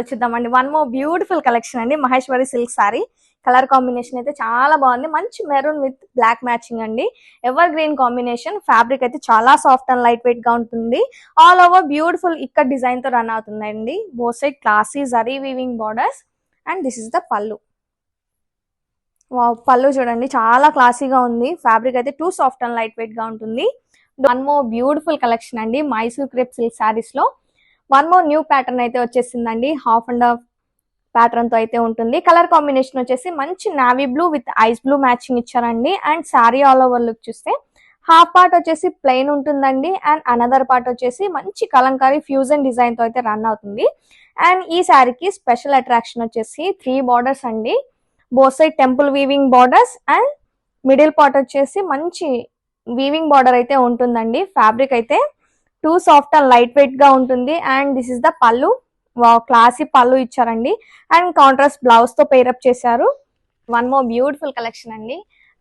చూద్దామండి. One more beautiful collection అండి. Maheshwari silk sorry colour combination అయితే చాలా బాగుంది. మంచి మెరూన్ విత్ బ్లాక్ మ్యాచింగ్ అండి. Ever green combination. ఫ్యాబ్రిక్ అయితే చాలా సాఫ్ట్ అండ్ లైట్ వెయిట్ గా ఉంటుంది. ఆల్ ఓవర్ బ్యూటిఫుల్ ఇక్కడ డిజైన్ తో రన్ అవుతుందండి. Both side classy zari weaving borders and this is the పల్లు. పళ్ళు చూడండి చాలా క్లాసీగా ఉంది. ఫ్యాబ్రిక్ అయితే two soft and light wait గా ఉంటుంది. వన్ మోర్ బ్యూటిఫుల్ కలెక్షన్ అండి. మైసూర్ క్రేప్ సిల్క్ సారీస్ లో వన్ మోర్ న్యూ ప్యాటర్న్ అయితే వచ్చేసిందండి. హాఫ్ అండ్ హాఫ్ ప్యాటర్న్ తో అయితే ఉంటుంది. కలర్ కాంబినేషన్ వచ్చేసి మంచి navy blue with ice blue matching ఇచ్చారండి. And sari all over look చూస్తే హాఫ్ పార్ట్ వచ్చేసి ప్లెయిన్ ఉంటుందండి. అండ్ అనదర్ పార్ట్ వచ్చేసి మంచి కలంకారీ ఫ్యూజన్ డిజైన్ తో అయితే రన్ అవుతుంది. అండ్ ఈ శారీకి స్పెషల్ అట్రాక్షన్ వచ్చేసి 3 బార్డర్స్ అండి. Both side temple weaving borders and middle part వచ్చేసి మంచి వీవింగ్ బార్డర్ అయితే ఉంటుందండి. ఫ్యాబ్రిక్ అయితే two soft and light wait గా ఉంటుంది. అండ్ దిస్ ఇస్ ద పళ్ళు. క్లాసీ పళ్ళు ఇచ్చారండి. అండ్ కాంట్రాస్ట్ బ్లౌజ్ తో పేరప్ చేశారు. వన్ మోర్ బ్యూటిఫుల్ కలెక్షన్ అండి.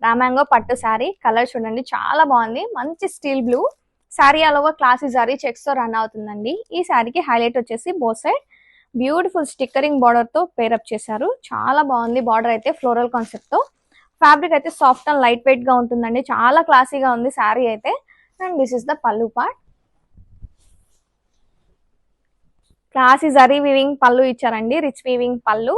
రామాంగో పట్టు శారీ కలర్ చూడండి చాలా బాగుంది. మంచి steel blue sari all over classy zari checks తో రన్ అవుతుందండి. ఈ శారీకి హైలైట్ వచ్చేసి both side beautiful stickering border తో పేరప్ చేశారు. చాలా బాగుంది. బార్డర్ అయితే ఫ్లోరల్ కాన్సెప్ట్ తో. ఫ్యాబ్రిక్ అయితే సాఫ్ట్ అండ్ లైట్ వెయిట్ గా ఉంటుందండి. చాలా క్లాసీగా ఉంది శారీ అయితే. And this is the pallu part. Classy zari weaving పళ్ళు ఇచ్చారండి. రిచ్ వీవింగ్ పళ్ళు.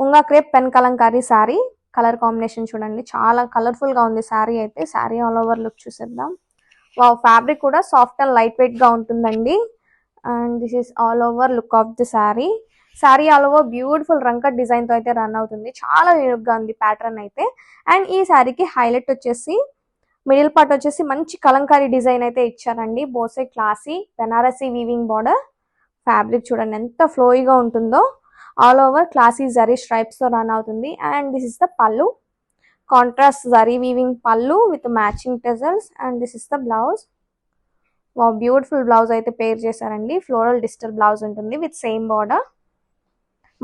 Munga crepe pen Kalamkari sari colour combination చూడండి చాలా కలర్ఫుల్ గా ఉంది శారీ అయితే. శారీ ఆల్ ఓవర్ లుక్ చూసేద్దాం. ఫ్యాబ్రిక్ కూడా సాఫ్ట్ అండ్ లైట్ వెయిట్ గా ఉంటుందండి. And this is all over look of the sari. Sari all over beautiful రంకట్ design తో అయితే రన్ అవుతుంది. చాలా యూనిక్ గా ఉంది ప్యాటర్న్ అయితే. అండ్ ఈ శారీకి హైలైట్ వచ్చేసి మిడిల్ పార్ట్ వచ్చేసి మంచి కలంకారీ డిజైన్ అయితే ఇచ్చారండి. Both side classy Benarasi weaving border. Fabric చూడండి ఎంత ఫ్లోయిగా ఉంటుందో. All over classy zari stripes తో రన్ అవుతుంది. And this is the pallu. Contrast zari weaving pallu with matching tassels. And this is the blouse. Beautiful blouse అయితే పేర్ చేశారండి. ఫ్లోరల్ డిజిటల్ బ్లౌజ్ ఉంటుంది with same border.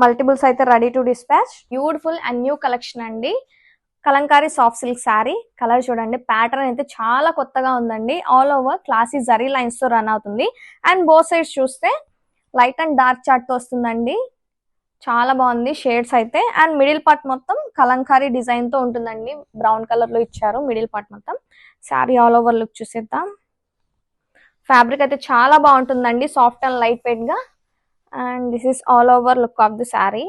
Multiples అయితే ready to dispatch. Beautiful and new collection అండి. Kalamkari soft silk sari colour చూడండి pattern అయితే చాలా కొత్తగా ఉందండి. All over classy zari lines తో రన్ అవుతుంది. అండ్ బోత్ సైడ్స్ చూస్తే లైట్ అండ్ డార్క్ చార్ట్ తో వస్తుందండి. చాలా బాగుంది షేడ్స్ అయితే. అండ్ మిడిల్ పార్ట్ మొత్తం కలంకారీ డిజైన్ తో ఉంటుందండి. బ్రౌన్ కలర్ లో ఇచ్చారు మిడిల్ పార్ట్ మొత్తం. శారీ ఆల్ ఓవర్ లుక్ చూసేద్దాం. ఫ్యాబ్రిక్ అయితే చాలా బాగుంటుందండి. సాఫ్ట్ అండ్ లైట్ వెయిట్ గా. And this is all over look of the sari.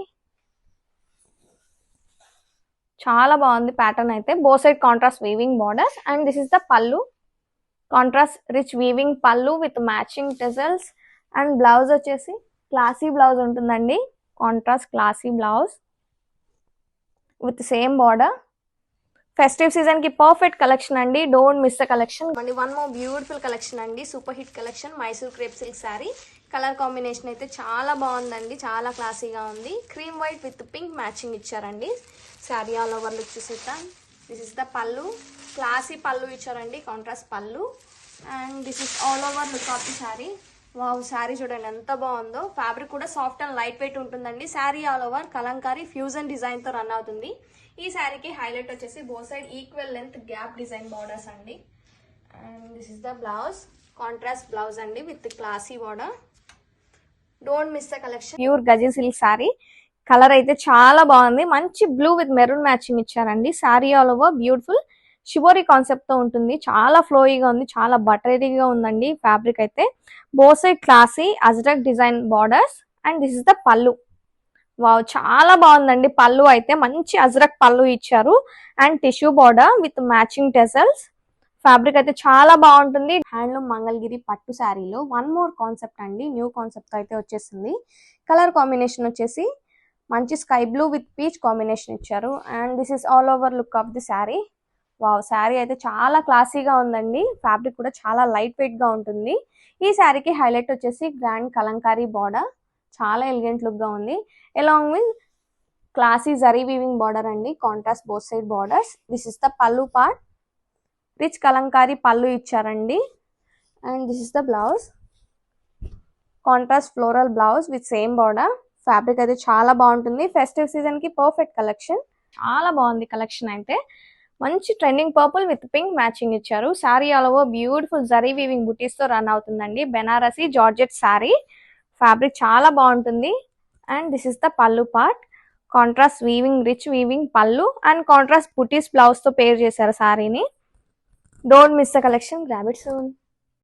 చాలా బాగుంది ప్యాటర్న్ అయితే. Both side contrast weaving borders. And this is the pallu. Contrast rich weaving pallu with matching tassels. And blouse వచ్చేసి classy blouse ఉంటుందండి. Contrast classy blouse with same border. Festive season కి perfect collection అండి. Don't miss the collection. One more beautiful collection అండి. Super hit collection Mysore crepe silk sari colour combination అయితే చాలా బాగుందండి. చాలా క్లాసీగా ఉంది. Cream white with pink matching ఇచ్చారండి. శారీ ఆల్ ఓవర్ లుక్ చూసేద్దాం. దిస్ ఇస్ ద పళ్ళు. క్లాసీ పళ్ళు ఇచ్చారండి. కాంట్రాస్ట్ పళ్ళు. And this is all over look of the sari. Sari చూడండి ఎంత బాగుందో. ఫ్యాబ్రిక్ కూడా సాఫ్ట్ అండ్ లైట్ వెయిట్ ఉంటుందండి. Sari all over kalamkari fusion design తో రన్ అవుతుంది. ఈ శారీకి హైలైట్ వచ్చేసి both side equal length gap design borders అండి. And this is the blouse. Contrast blouse అండి with classy border. Don't miss the collection. Pure gaji silk sari colour అయితే చాలా బాగుంది. మంచి బ్లూ విత్ మెరూన్ మ్యాచింగ్ ఇచ్చారండి. Sari all over beautiful shibori concept తో ఉంటుంది. చాలా ఫ్లోయిగా ఉంది. చాలా బటరీగా ఉందండి ఫ్యాబ్రిక్ అయితే. Both side classy ajrakh design borders. And this is the pallu. చాలా బాగుందండి పళ్ళు అయితే. మంచి అజ్రక్ పళ్ళు ఇచ్చారు. And tissue border with matching tassels. Fabric అయితే చాలా బాగుంటుంది. హ్యాండ్లూమ్ మంగళగిరి పట్టు శారీలో వన్ మోర్ కాన్సెప్ట్ అండి. న్యూ కాన్సెప్ట్ అయితే వచ్చేసింది. కలర్ కాంబినేషన్ వచ్చేసి మంచి sky blue with peach combination ఇచ్చారు. And this is all over look of the sari. Sari అయితే చాలా క్లాసీగా ఉందండి. ఫ్యాబ్రిక్ కూడా చాలా లైట్ వెయిట్ గా ఉంటుంది. ఈ శారీకి హైలైట్ వచ్చేసి గ్రాండ్ కలంకారీ బార్డర్. చాలా ఎలిగెంట్ లుక్ గా ఉంది. Along with classy zari weaving border అండి. Contrast both side borders. This is the pallu part. Rich kalamkari pallu ఇచ్చారండి. And this is the blouse. Contrast floral blouse with same border. Fabric అయితే చాలా బాగుంటుంది. Festive season కి perfect collection. చాలా బాగుంది కలెక్షన్ అయితే. మంచి trending purple with pink matching ఇచ్చారు. Sari all over beautiful zari weaving బుటీస్ తో రన్ అవుతుందండి. బెనారసీ జార్జెట్ శారీ. ఫ్యాబ్రిక్ చాలా బాగుంటుంది. And this is the pallu part. Contrast weaving, rich weaving pallu and contrast butis blouse తో పేర్ చేశారు సారీని. Don't miss the collection, grab it soon.